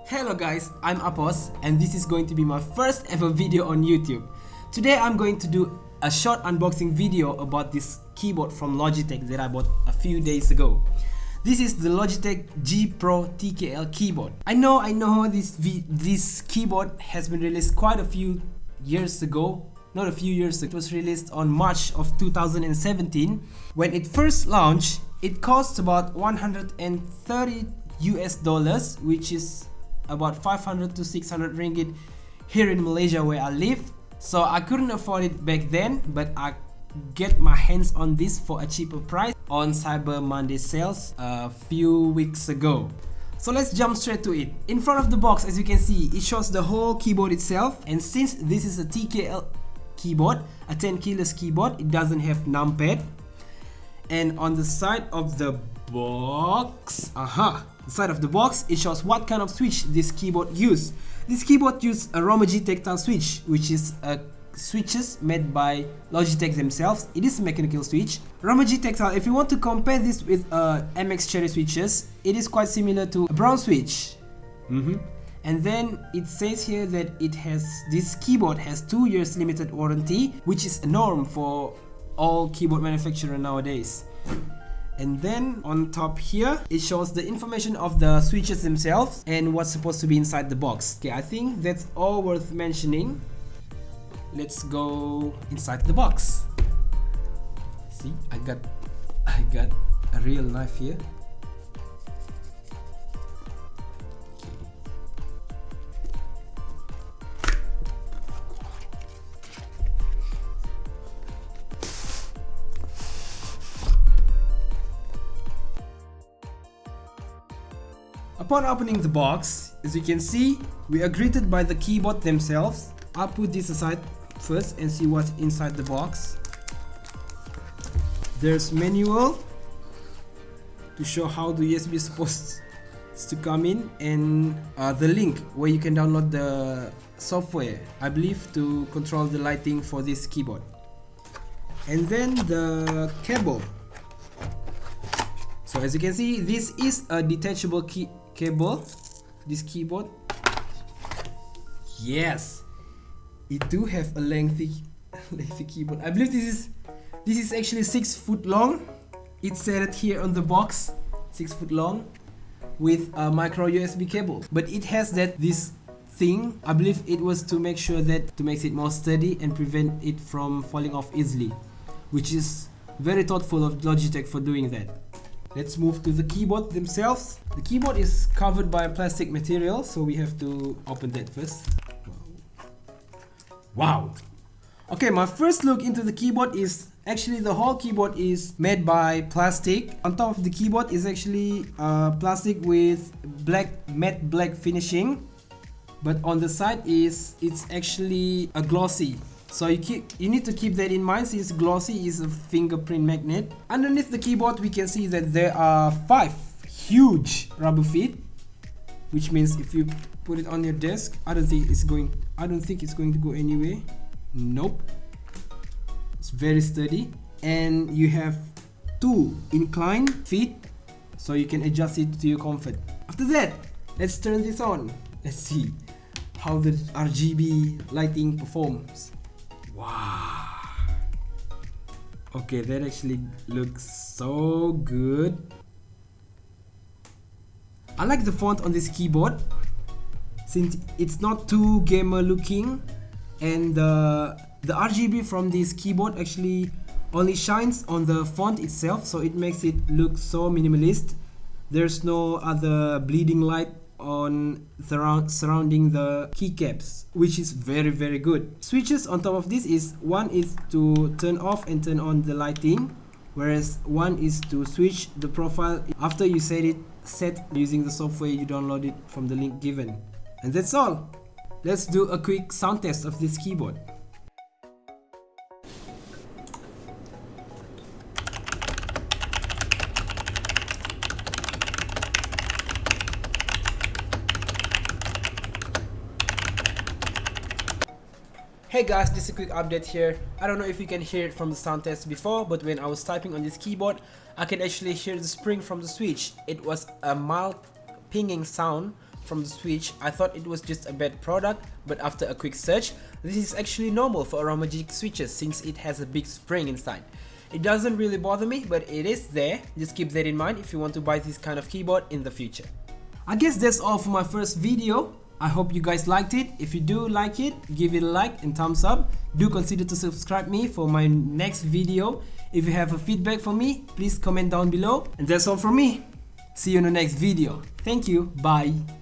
Hello guys, I'm Apos and this is going to be my first ever video on YouTube. Today I'm going to do a short unboxing video about this keyboard from Logitech that I bought a few days ago. This is the Logitech G Pro TKL keyboard. I know this keyboard has been released quite a few years ago. Not a few years ago. It was released on March of 2017. When it first launched, it cost about $130, which is about 500 to 600 ringgit here in Malaysia where I live. So I couldn't afford it back then, but I get my hands on this for a cheaper price on Cyber Monday sales a few weeks ago. So let's jump straight to it. In front of the box, as you can see, it shows the whole keyboard itself, and since this is a TKL keyboard, a 10 keyless keyboard, it doesn't have numpad. And on the side of the box, the side of the box, it shows what kind of switch this keyboard uses. This keyboard uses a RGB tactile switch, which is switches made by Logitech themselves. It is a mechanical switch. RGB tactile, if you want to compare this with MX Cherry switches, it is quite similar to a brown switch. And then it says here that this keyboard has 2 years limited warranty, which is a norm for all keyboard manufacturers nowadays. And then on top here, it shows the information of the switches themselves and what's supposed to be inside the box. Okay, I think that's all worth mentioning. Let's go inside the box. See, I got a real knife here. Upon opening the box, as you can see, we are greeted by the keyboard themselves. I'll put this aside first and see what's inside the box. There's manual to show how the USB is supposed to come in, and the link where you can download the software, I believe, to control the lighting for this keyboard. And then the cable. So as you can see, this is a detachable cable, this keyboard. Yes, it do have a lengthy keyboard. I believe this is actually 6 foot long. It said it here on the box, 6 foot long, with a micro USB cable. But it has this thing. I believe it was to make sure that to make it more sturdy and prevent it from falling off easily, which is very thoughtful of Logitech for doing that. Let's move to the keyboard themselves. The keyboard is covered by a plastic material, so we have to open that first. Wow! Okay, my first look into the keyboard is actually the whole keyboard is made by plastic. On top of the keyboard is actually plastic with matte black finishing, but on the side it's actually a glossy. So you need to keep that in mind, since glossy is a fingerprint magnet. Underneath the keyboard we can see that there are 5 huge rubber feet, which means if you put it on your desk, I don't think it's going to go anywhere. Nope. It's very sturdy, and you have 2 inclined feet, so you can adjust it to your comfort. After that, let's turn this on. Let's see how the RGB lighting performs. Wow. Okay, that actually looks so good. I like the font on this keyboard, since it's not too gamer looking, and the RGB from this keyboard actually only shines on the font itself, so it makes it look so minimalist. There's no other bleeding light on surrounding the keycaps, which is very good. Switches on top of this one is to turn off and turn on the lighting, whereas one is to switch the profile after you set using the software you downloaded from the link given. And that's all. Let's do a quick sound test of this keyboard. Hey guys, just a quick update here. I don't know if you can hear it from the sound test before, but when I was typing on this keyboard, I can actually hear the spring from the switch. It was a mild pinging sound from the switch. I thought it was just a bad product, but after a quick search, this is actually normal for Logitech switches since it has a big spring inside. It doesn't really bother me, but it is there. Just keep that in mind if you want to buy this kind of keyboard in the future. I guess that's all for my first video. I hope you guys liked it. If you do like it, give it a like and thumbs up. Do consider to subscribe me for my next video. If you have a feedback for me, please comment down below. And that's all from me. See you in the next video. Thank you. Bye.